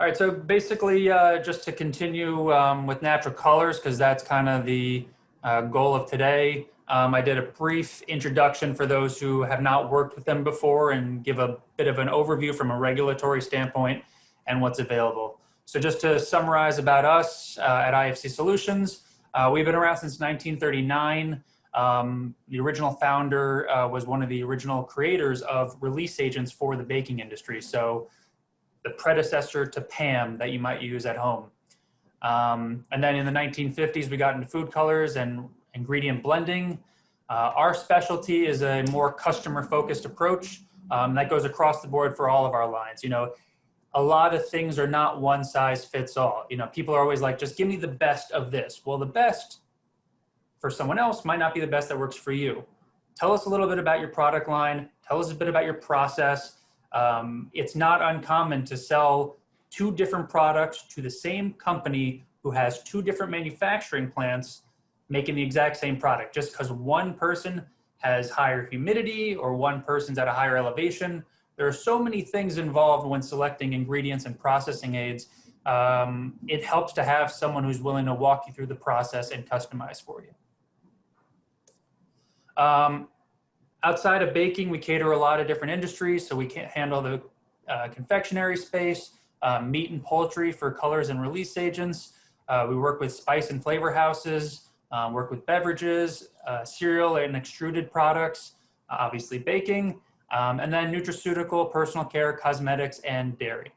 All right, so basically just to continue with natural colors, because that's kind of the goal of today, I did a brief introduction for those who have not worked with them before and give a bit of an overview from a regulatory standpoint and what's available. So just to summarize about us at IFC Solutions, we've been around since 1939. The original founder was one of the original creators of release agents for the baking industry. So the predecessor to PAM that you might use at home. And then in the 1950s, we got into food colors and ingredient blending. Our specialty is a more customer-focused approach that goes across the board for all of our lines. You know, a lot of things are not one size fits all. You know, people are always like, just give me the best of this. Well, the best for someone else might not be the best that works for you. Tell us a little bit about your product line. Tell us a bit about your process. It's not uncommon to sell two different products to the same company who has two different manufacturing plants making the exact same product. Just because one person has higher humidity or one person's at a higher elevation, there are so many things involved when selecting ingredients and processing aids. It helps to have someone who's willing to walk you through the process and customize for you. Outside of baking, we cater a lot of different industries, so we can't handle the confectionery space, meat and poultry for colors and release agents. We work with spice and flavor houses, work with beverages, cereal and extruded products, obviously baking, and then nutraceutical, personal care, cosmetics, and dairy.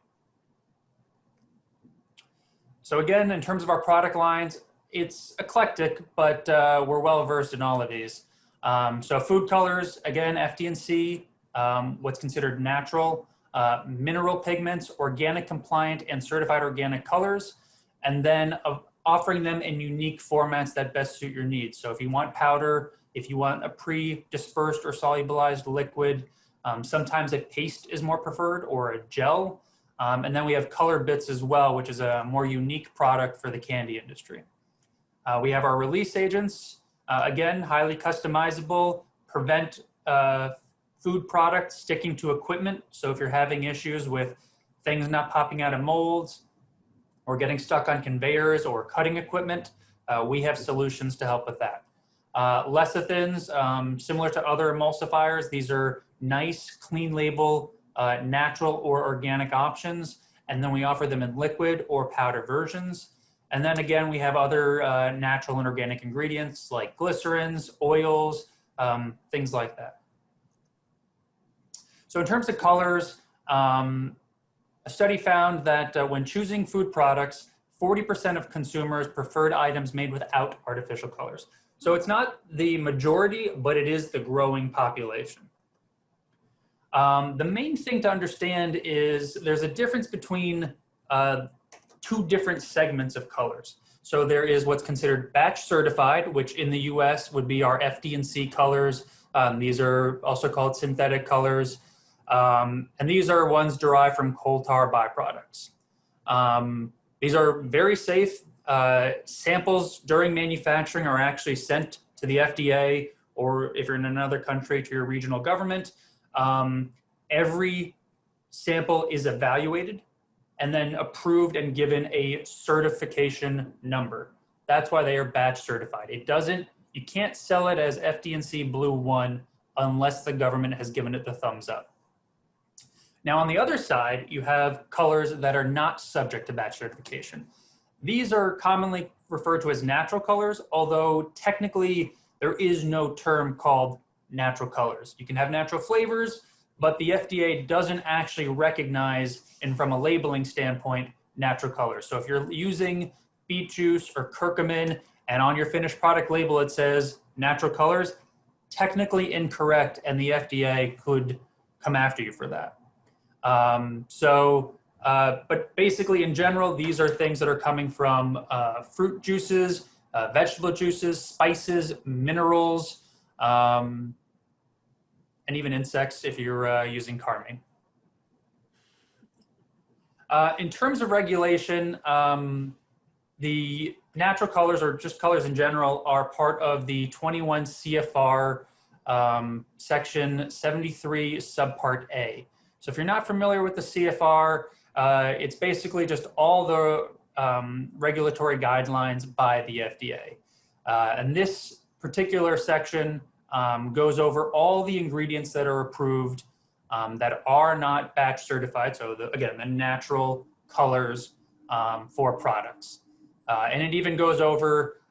So again, in terms of our product lines, it's eclectic, but we're well versed in all of these. So food colors, again, FD&C, what's considered natural, mineral pigments, organic compliant and certified organic colors, and then offering them in unique formats that best suit your needs. So if you want powder, if you want a pre-dispersed or solubilized liquid, sometimes a paste is more preferred or a gel. And then we have color bits as well, which is a more unique product for the candy industry. We have our release agents. Again, highly customizable, prevent food products sticking to equipment. So if you're having issues with things not popping out of molds or getting stuck on conveyors or cutting equipment, we have solutions to help with that. Lecithins, similar to other emulsifiers, these are nice, clean label, natural or organic options. And then we offer them in liquid or powder versions. And then again, we have other natural and organic ingredients like glycerins, oils, things like that. So in terms of colors, a study found that when choosing food products, 40% of consumers preferred items made without artificial colors. So it's not the majority, but it is the growing population. The main thing to understand is there's a difference between two different segments of colors. So there is what's considered batch certified, which in the US would be our FD&C colors. These are also called synthetic colors. And these are ones derived from coal tar byproducts. These are very safe. Samples during manufacturing are actually sent to the FDA, or if you're in another country, to your regional government. Every sample is evaluated and then approved and given a certification number. That's why they are batch certified. You can't sell it as FD&C Blue 1 unless the government has given it the thumbs up. Now on the other side, you have colors that are not subject to batch certification. These are commonly referred to as natural colors, although technically there is no term called natural colors. You can have natural flavors, but the FDA doesn't actually recognize, and from a labeling standpoint, natural colors. So if you're using beet juice or curcumin and on your finished product label it says natural colors, technically incorrect, and the FDA could come after you for that. But basically in general, these are things that are coming from fruit juices, vegetable juices, spices, minerals, and even insects if you're using Carmine. In terms of regulation, the natural colors, or just colors in general, are part of the 21 CFR section 73 subpart A. So if you're not familiar with the CFR, It's basically just all the regulatory guidelines by the FDA. And this particular section goes over all the ingredients that are approved that are not batch certified. So again, the natural colors for products. And it even goes over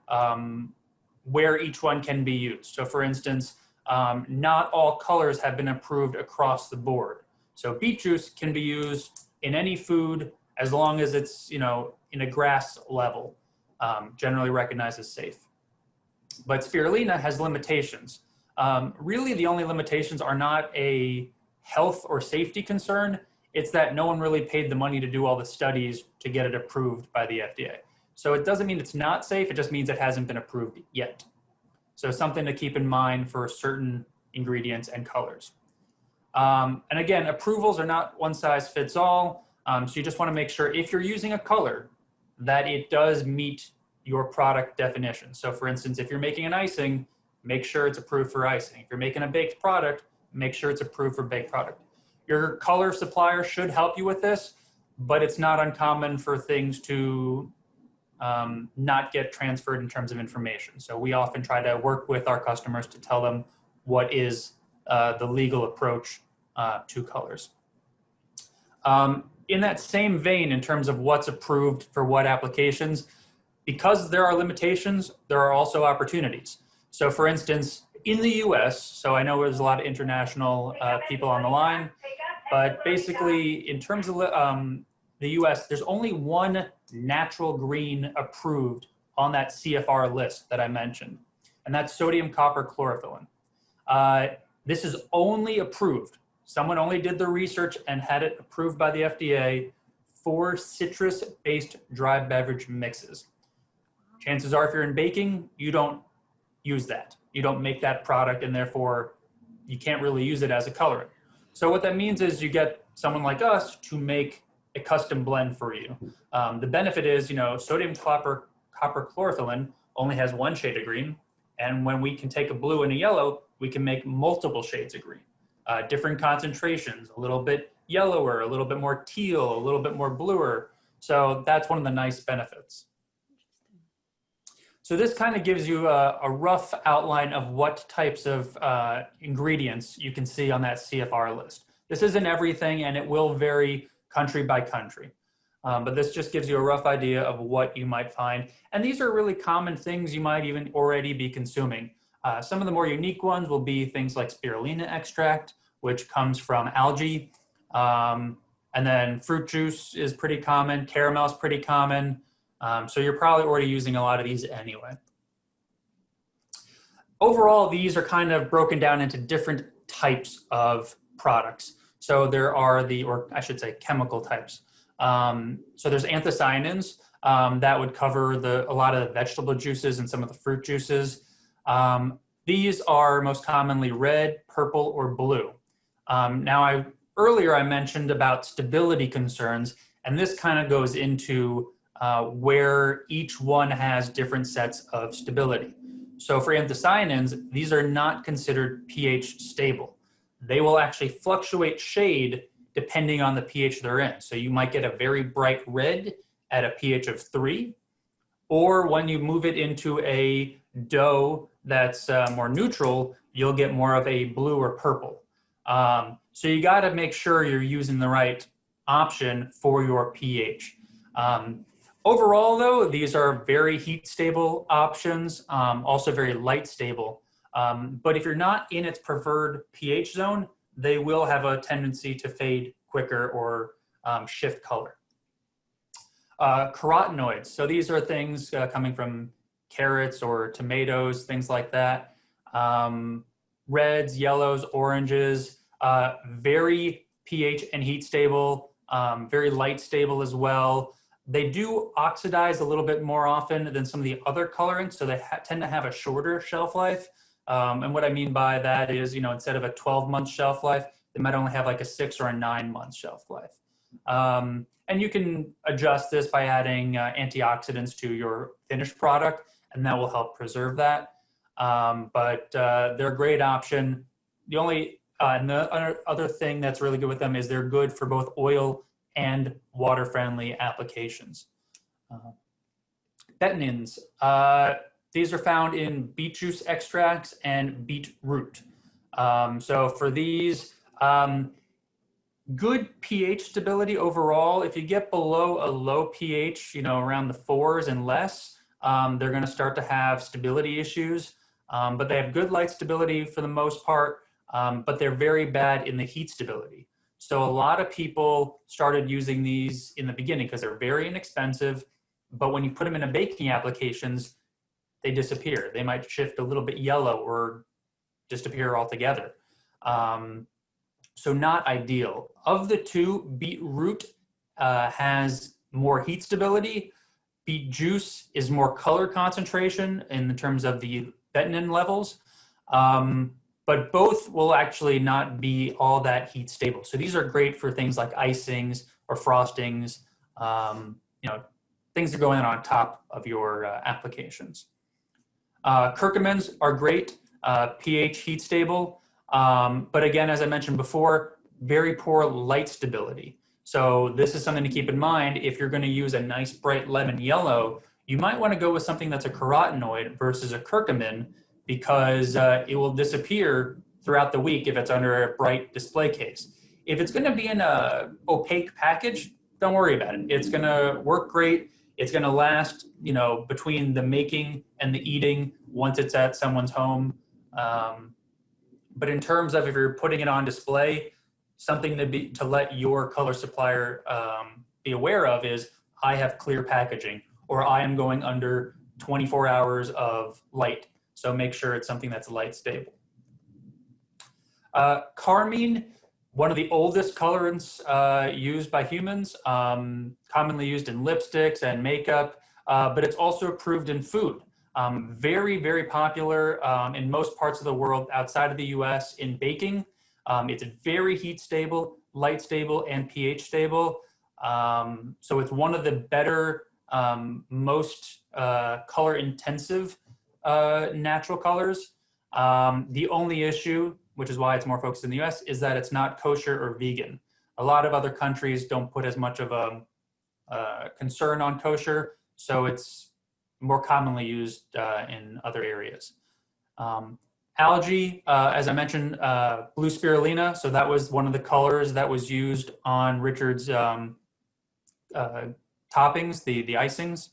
where each one can be used. So for instance, not all colors have been approved across the board. So beet juice can be used in any food as long as it's, in a GRAS level, generally recognized as safe. But spirulina has limitations. Really, the only limitations are not a health or safety concern. It's that no one really paid the money to do all the studies to get it approved by the FDA. So it doesn't mean it's not safe, it just means it hasn't been approved yet. So something to keep in mind for certain ingredients and colors. And again, approvals are not one size fits all. So you just want to make sure if you're using a color that it does meet your product definition. So for instance, if you're making an icing, make sure it's approved for icing. If you're making a baked product, make sure it's approved for baked product. Your color supplier should help you with this, but it's not uncommon for things to not get transferred in terms of information. So we often try to work with our customers to tell them what is the legal approach to colors. In that same vein, in terms of what's approved for what applications, because there are limitations, there are also opportunities. So for instance, in the US, so I know there's a lot of international people on the line, but basically in terms of the US, there's only one natural green approved on that CFR list that I mentioned, and that's sodium copper chlorophyllin. This is only approved. Someone only did the research and had it approved by the FDA for citrus-based dry beverage mixes. Chances are if you're in baking, you don't use that. You don't make that product, and therefore you can't really use it as a colorant. So what that means is you get someone like us to make a custom blend for you. The benefit is, sodium copper chlorophyllin only has one shade of green, and when we can take a blue and a yellow, we can make multiple shades of green. Different concentrations, a little bit yellower, a little bit more teal, a little bit more bluer. So that's one of the nice benefits. So this kind of gives you a rough outline of what types of ingredients you can see on that CFR list. This isn't everything, and it will vary country by country. But this just gives you a rough idea of what you might find. And these are really common things you might even already be consuming. Some of the more unique ones will be things like spirulina extract, which comes from algae. And then fruit juice is pretty common. Caramel is pretty common. So you're probably already using a lot of these anyway. Overall, these are kind of broken down into different types of products. So there are or I should say chemical types. So there's anthocyanins that would cover a lot of the vegetable juices and some of the fruit juices. These are most commonly red, purple, or blue. Now, earlier I mentioned about stability concerns, and this kind of goes into where each one has different sets of stability. So for anthocyanins, these are not considered pH stable. They will actually fluctuate shade depending on the pH they're in. So you might get a very bright red at a pH of 3, or when you move it into a dough that's more neutral, you'll get more of a blue or purple. So you got to make sure you're using the right option for your pH. Overall, though, these are very heat stable options, also very light stable. But if you're not in its preferred pH zone, they will have a tendency to fade quicker or shift color. Carotenoids, so these are things coming from carrots or tomatoes, things like that. Reds, yellows, oranges, very pH and heat stable, very light stable as well. They do oxidize a little bit more often than some of the other colorants, so they tend to have a shorter shelf life. And what I mean by that is, instead of a 12-month shelf life, they might only have like a 6 or a 9-month shelf life. And you can adjust this by adding antioxidants to your finished product, and that will help preserve that. But they're a great option. The only and the other thing that's really good with them is they're good for both oil and water-friendly applications. Bettenins, these are found in beet juice extracts and beet root. So for these, good pH stability overall. If you get below a low pH, around the 4s and less, they're going to start to have stability issues. But they have good light stability for the most part, but they're very bad in the heat stability. So a lot of people started using these in the beginning because they're very inexpensive, but when you put them into baking applications, they disappear. They might shift a little bit yellow or disappear altogether. So not ideal. Of the two, beet root has more heat stability. Beet juice is more color concentration in terms of the bettenin levels. But both will actually not be all that heat stable. So these are great for things like icings or frostings, things that go in on top of your applications. Curcumins are great, pH heat stable. But again, as I mentioned before, very poor light stability. So this is something to keep in mind. If you're going to use a nice bright lemon yellow, you might want to go with something that's a carotenoid versus a curcumin, because it will disappear throughout the week if it's under a bright display case. If it's going to be in a opaque package, don't worry about it. It's going to work great. It's going to last, between the making and the eating once it's at someone's home. But in terms of if you're putting it on display, something to let your color supplier be aware of is, I have clear packaging, or I am going under 24 hours of light. So make sure it's something that's light stable. Carmine, one of the oldest colorants used by humans, commonly used in lipsticks and makeup, but it's also approved in food. Very, very popular in most parts of the world outside of the US in baking. It's very heat stable, light stable, and pH stable. So it's one of the better, most color intensive natural colors. The only issue, which is why it's more focused in the US, is that it's not kosher or vegan. A lot of other countries don't put as much of a concern on kosher, so it's more commonly used in other areas. Algae, as I mentioned, blue spirulina, so that was one of the colors that was used on Richard's toppings, the icings.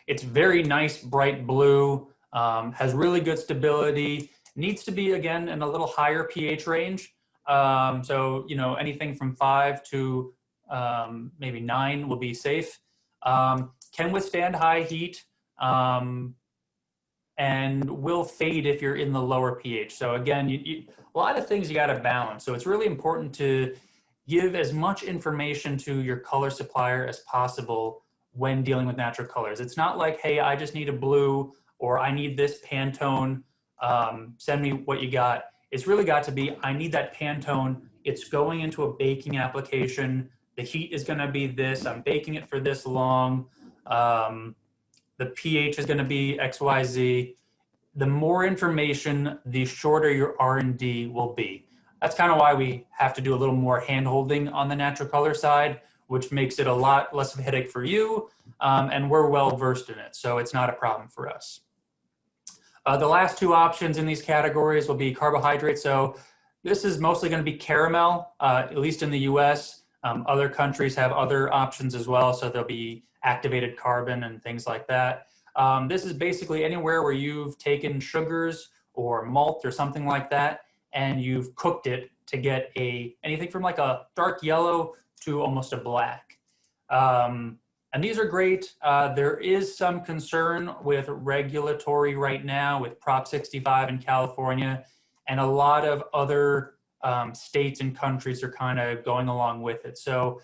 It's very nice, bright blue, has really good stability, needs to be, again, in a little higher pH range. So, anything from 5 to maybe 9 will be safe. Can withstand high heat, and will fade if you're in the lower pH. So again, a lot of things you got to balance. So it's really important to give as much information to your color supplier as possible when dealing with natural colors. It's not like, hey, I just need a blue, or I need this Pantone, send me what you got. It's really got to be, I need that Pantone. It's going into a baking application. The heat is going to be this. I'm baking it for this long. The pH is going to be XYZ. The more information, the shorter your R&D will be. That's kind of why we have to do a little more hand-holding on the natural color side, which makes it a lot less of a headache for you, and we're well versed in it, so it's not a problem for us. The last two options in these categories will be carbohydrates. So this is mostly going to be caramel, at least in the US. Other countries have other options as well, so there'll be activated carbon and things like that. This is basically anywhere where you've taken sugars or malt or something like that, and you've cooked it to get anything from like a dark yellow to almost a black. And these are great. There is some concern with regulatory right now with Prop 65 in California, and a lot of other states and countries are kind of going along with it. So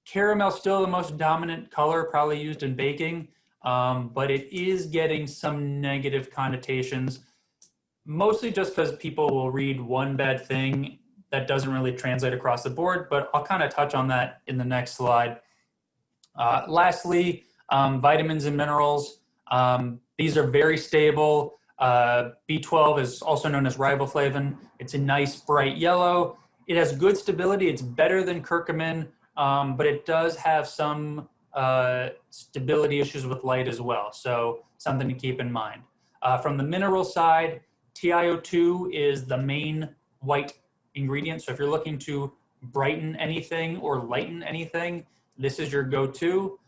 caramel is still the most dominant color probably used in baking, but it is getting some negative connotations, mostly just because people will read one bad thing that doesn't really translate across the board, but I'll kind of touch on that in the next slide. Lastly, vitamins and minerals. These are very stable. B12 is also known as riboflavin. It's a nice bright yellow. It has good stability. It's better than curcumin, but it does have some stability issues with light as well. So something to keep in mind. From the mineral side, TiO2 is the main white ingredient. So if you're looking to brighten anything or lighten anything, this is your go-to.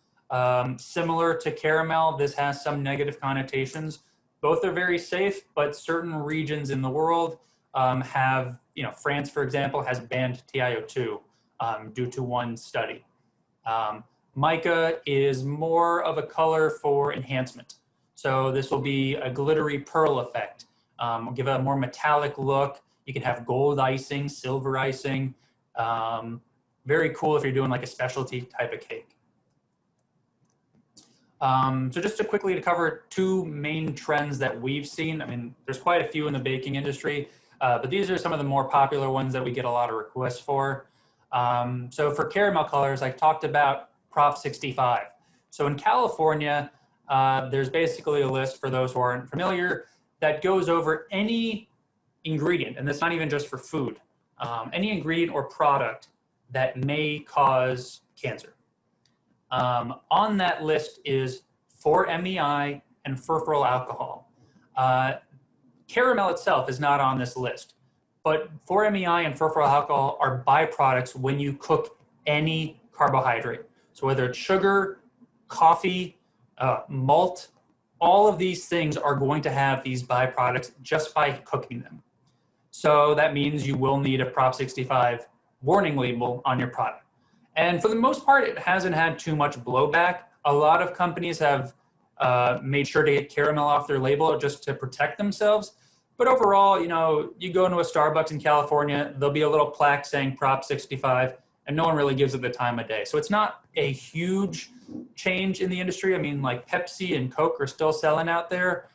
Similar to caramel, this has some negative connotations. Both are very safe, but certain regions in the world have, France, for example, has banned TiO2 due to one study. Mica is more of a color for enhancement. So this will be a glittery pearl effect. Give a more metallic look. You can have gold icing, silver icing. Very cool if you're doing like a specialty type of cake. So just to quickly cover two main trends that we've seen. I mean, there's quite a few in the baking industry, but these are some of the more popular ones that we get a lot of requests for. So for caramel colors, I talked about Prop 65. So in California, there's basically a list for those who aren't familiar that goes over any ingredient, and that's not even just for food, any ingredient or product that may cause cancer. On that list is 4-MEI and furfuryl alcohol. Caramel itself is not on this list, but 4-MEI and furfuryl alcohol are byproducts when you cook any carbohydrate. So whether it's sugar, coffee, malt, all of these things are going to have these byproducts just by cooking them. So that means you will need a Prop 65 warning label on your product. And for the most part, it hasn't had too much blowback. A lot of companies have made sure to get caramel off their label just to protect themselves. But overall, you go into a Starbucks in California, there'll be a little plaque saying Prop 65, and no one really gives it the time of day. So it's not a huge change in the industry. I mean, like Pepsi and Coke are still selling out there.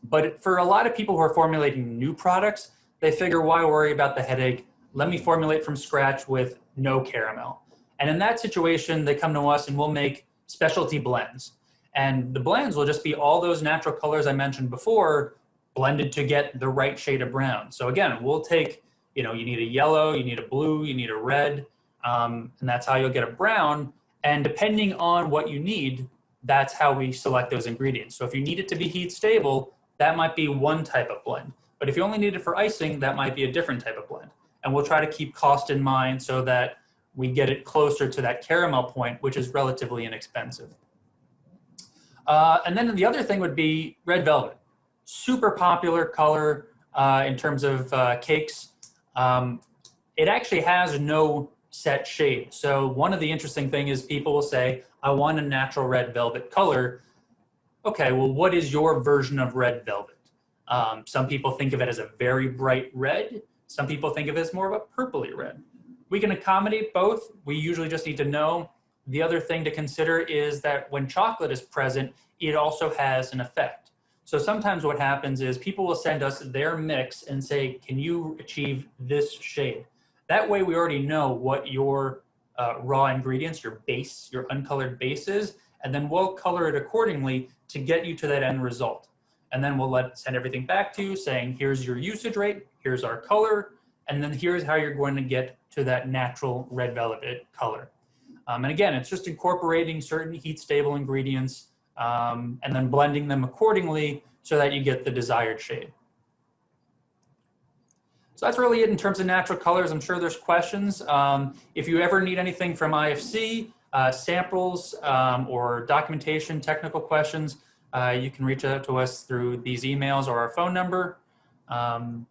But for a lot of people who are formulating new products, they figure, why worry about the headache? Let me formulate from scratch with no caramel. And in that situation, they come to us and we'll make specialty blends. And the blends will just be all those natural colors I mentioned before, blended to get the right shade of brown. So again, we'll take, you need a yellow, you need a blue, you need a red, and that's how you'll get a brown. And depending on what you need, that's how we select those ingredients. So if you need it to be heat stable, that might be one type of blend. But if you only need it for icing, that might be a different type of blend. And we'll try to keep cost in mind so that we get it closer to that caramel point, which is relatively inexpensive. And then the other thing would be red velvet. Super popular color in terms of cakes. It actually has no set shade. So one of the interesting things is people will say, I want a natural red velvet color. Okay, well, what is your version of red velvet? Some people think of it as a very bright red. Some people think of it as more of a purpley red. We can accommodate both. We usually just need to know. The other thing to consider is that when chocolate is present, it also has an effect. So sometimes what happens is people will send us their mix and say, can you achieve this shade? That way we already know what your raw ingredients, your base, your uncolored base is, and then we'll color it accordingly to get you to that end result. And then we'll send everything back to you saying, here's your usage rate, here's our color, and then here's how you're going to get to that natural red velvet color. And again, it's just incorporating certain heat stable ingredients and then blending them accordingly so that you get the desired shade. So that's really it in terms of natural colors. I'm sure there's questions. If you ever need anything from IFC, samples or documentation, technical questions, you can reach out to us through these emails or our phone number. And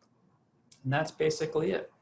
that's basically it.